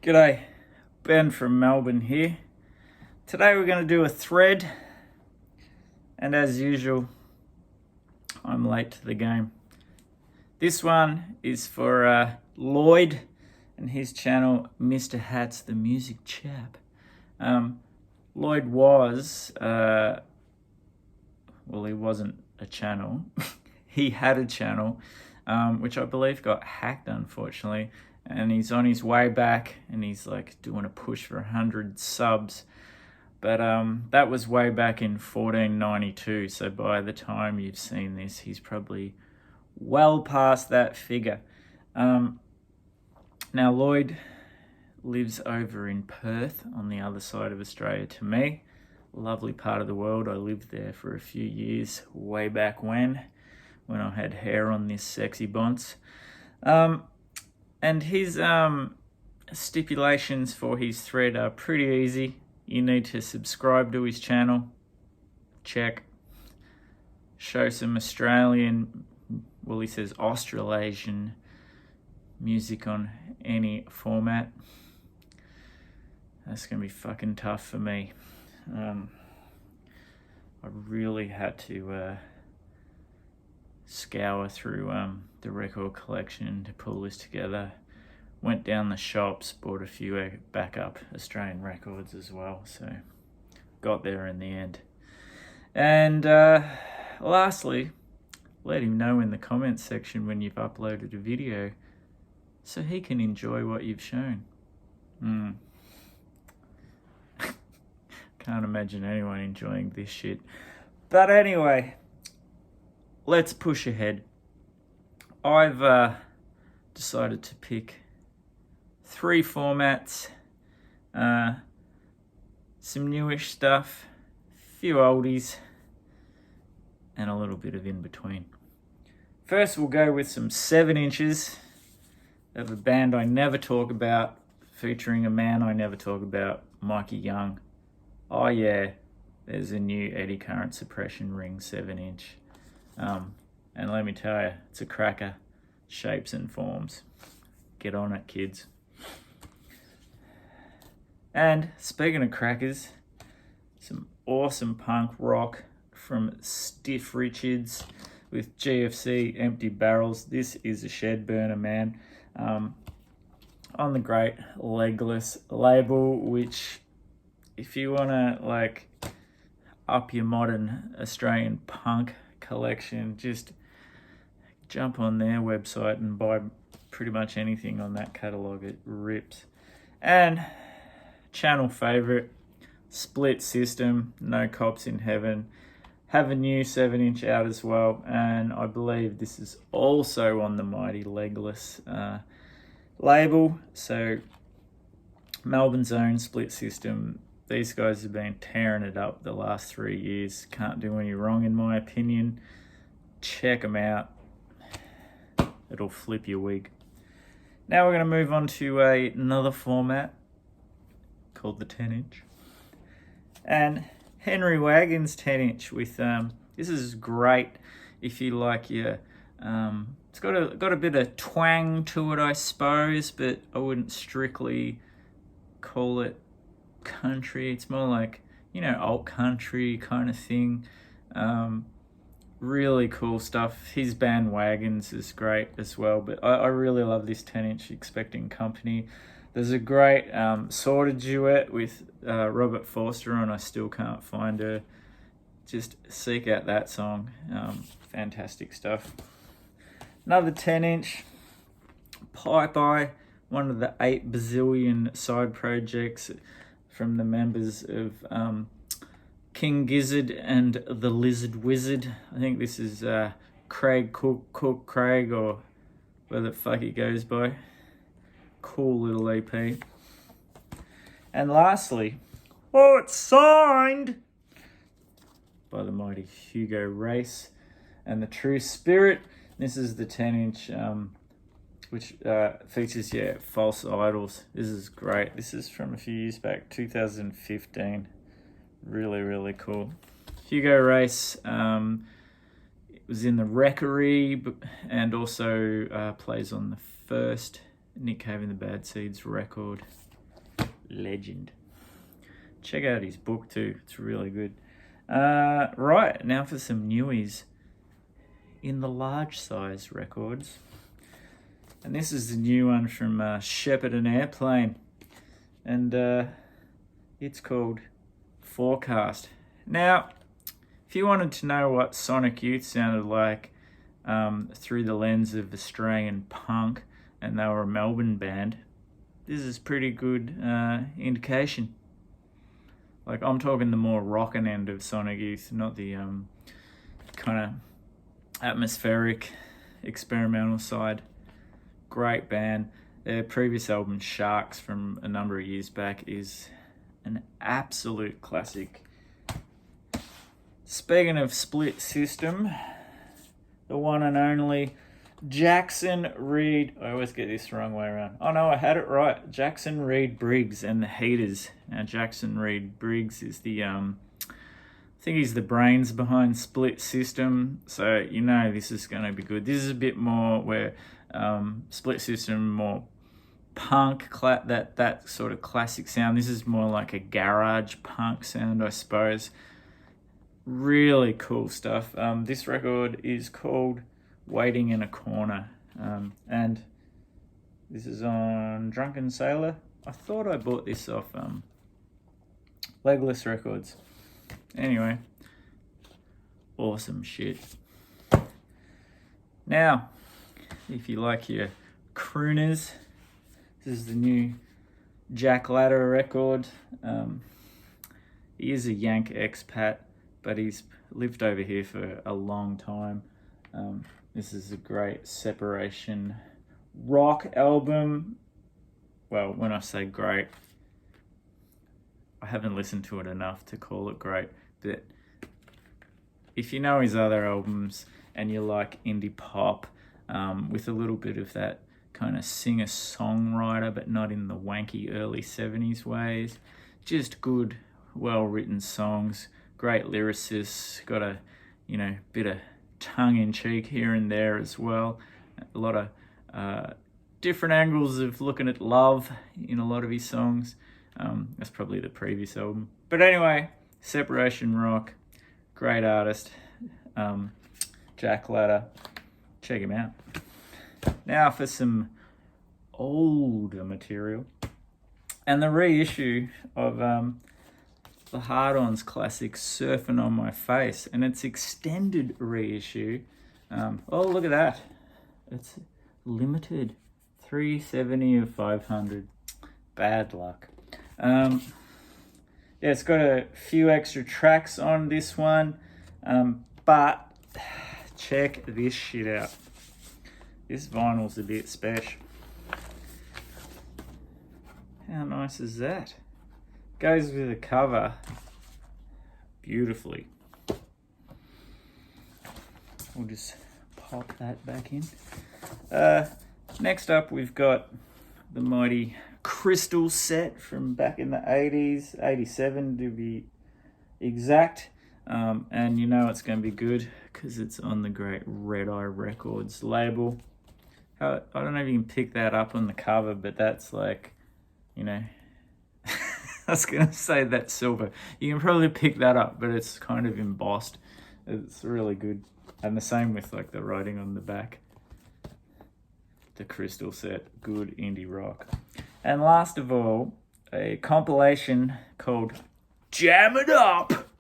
G'day, Ben from Melbourne here. Today we're going to do a thread, and as usual, I'm late to the game. This one is for Lloyd and his channel, Mr. Hat's The Music Chap. Lloyd was, he wasn't a channel. He had a channel, which I believe got hacked, unfortunately. And he's on his way back, and he's like doing a push for 100 subs. But that was way back in 1492. So by the time you've seen this, he's probably well past that figure. Now Lloyd lives over in Perth, on the other side of Australia to me. Lovely part of the world. I lived there for a few years, way back when I had hair on this sexy bonce. And his stipulations for his thread are pretty easy. You need to subscribe to his channel. Check. Show some Australian, he says Australasian music on any format. That's going to be fucking tough for me. I really had to scour through the record collection to pull this together. Went down the shops, bought a few backup Australian records as well, so got there in the end. And lastly, let him know in the comments section when you've uploaded a video so he can enjoy what you've shown. Can't imagine anyone enjoying this shit. But anyway, let's push ahead. I've decided to pick 3 formats, some newish stuff, a few oldies, and a little bit of in between. First, we'll go with some 7 inches of a band I never talk about, featuring a man I never talk about, Mikey Young. Oh yeah, there's a new eddy current suppression ring 7-inch. And let me tell you, it's a cracker. Shapes and forms. Get on it, kids. And speaking of crackers, some awesome punk rock from Stiff Richards with GFC Empty Barrels. This is a shed burner, man. On the great Legless label, which if you want to up your modern Australian punk collection, just jump on their website and buy pretty much anything on that catalogue. It rips. And channel favourite, Split System, No Cops in Heaven, have a new 7-inch out as well, and I believe this is also on the mighty Legless label. So Melbourne's own Split System. These guys have been tearing it up the last 3 years. Can't do any wrong in my opinion. Check them out. It'll flip your wig. Now we're going to move on to another format called the 10-inch. And Henry Wagon's 10-inch with, this is great if you like your, it's got a bit of twang to it, I suppose, but I wouldn't strictly call it country. It's more like, alt country kind of thing. Really cool stuff. His band Wagons is great as well, but I really love this 10-inch, Expecting Company. There's a great sort of duet with Robert Forster on I Still Can't Find Her. Just seek out that song. Fantastic stuff. Another 10-inch, Pipe Eye, one of the 8 bazillion side projects from the members of King Gizzard and the Lizard Wizard. I think this is Craig Cook Craig, or where the fuck he goes by. Cool little EP. And lastly, it's signed by the mighty Hugo Race and the True Spirit. This is the 10-inch, which features, False Idols. This is great. This is from a few years back, 2015. Really, really cool. Hugo Race was in the Wreckery and also plays on the first Nick Cave and the Bad Seeds record. legend. Check out his book too, it's really good. Right, now for some newies in the large size records. And this is the new one from Shepherd and Airplane. And it's called Forecast. Now, if you wanted to know what Sonic Youth sounded like through the lens of Australian punk, and they were a Melbourne band, this is pretty good indication. Like, I'm talking the more rockin' end of Sonic Youth, not the kind of atmospheric, experimental side. Great band. Their previous album, Sharks, from a number of years back, is an absolute classic. Speaking of Split System, the one and only Jackson Reed. I always get this the wrong way around. Oh no, I had it right. Jackson Reed Briggs and the Heaters. Now, Jackson Reed Briggs is the I think he's the brains behind Split System, so you know this is going to be good. This is a bit more where Split System, more punk, that sort of classic sound. This is more like a garage punk sound, I suppose. Really cool stuff. This record is called Waiting in a Corner, and this is on Drunken Sailor. I thought I bought this off Legless Records. Anyway, awesome shit. Now, if you like your crooners, this is the new Jack Ladder record. He is a Yank expat, but he's lived over here for a long time. This is a great separation rock album. Well, when I say great, I haven't listened to it enough to call it great, but if you know his other albums and you like indie pop with a little bit of that kind of singer-songwriter, but not in the wanky early 70s ways, just good, well-written songs, great lyricists, got a bit of tongue-in-cheek here and there as well, a lot of different angles of looking at love in a lot of his songs. That's probably the previous album. But anyway, Separation Rock, great artist, Jack Ladder. Check him out. Now for some older material. And the reissue of the Hard-On's classic Surfing on My Face. And its extended reissue. Oh, look at that. It's limited. 370 of 500. Bad luck. Yeah, it's got a few extra tracks on this one, but check this shit out. This vinyl's a bit special. How nice is that? Goes with the cover beautifully. We'll just pop that back in. Next up, we've got the mighty Crystal set from back in the 80s, 87 to be exact. And you know it's going to be good because it's on the great Red Eye Records label. I don't know if you can pick that up on the cover, but that's like, I was going to say that's silver. You can probably pick that up, but it's kind of embossed. It's really good. And the same with like the writing on the back. The Crystal set, good indie rock. And last of all, a compilation called Jam It Up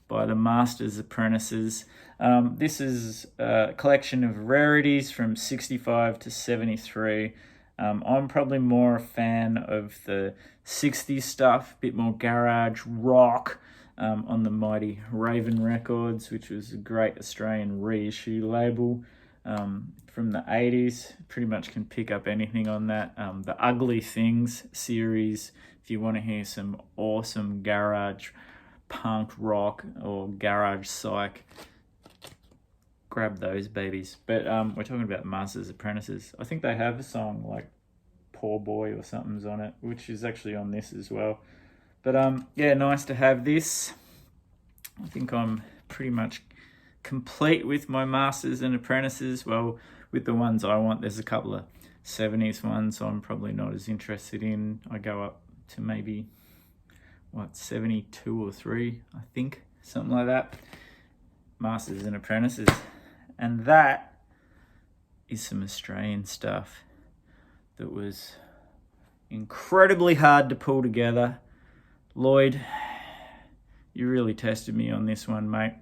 by the Master's Apprentices. This is a collection of rarities from 65 to 73. I'm probably more a fan of the 60s stuff, a bit more garage rock on the mighty Raven Records, which was a great Australian reissue label. From the 80s, pretty much can pick up anything on that. The Ugly Things series, if you want to hear some awesome garage punk rock or garage psych, grab those babies. But we're talking about Master's Apprentices. I think they have a song like Poor Boy or something's on it, which is actually on this as well. But yeah, nice to have this. I think I'm pretty much complete with my Masters and Apprentices. Well, with the ones I want, there's a couple of 70s ones I'm probably not as interested in. I go up to maybe, what, 72 or 3, I think, something like that. Masters and Apprentices. And that is some Australian stuff that was incredibly hard to pull together. Lloyd, you really tested me on this one, mate.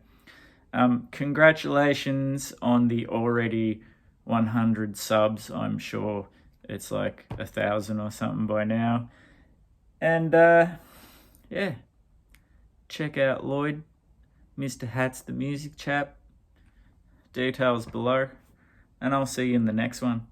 Congratulations on the already 100 subs. I'm sure it's like 1,000 or something by now. And yeah, check out Lloyd, Mr. Hats the Music Chap. Details below. And I'll see you in the next one.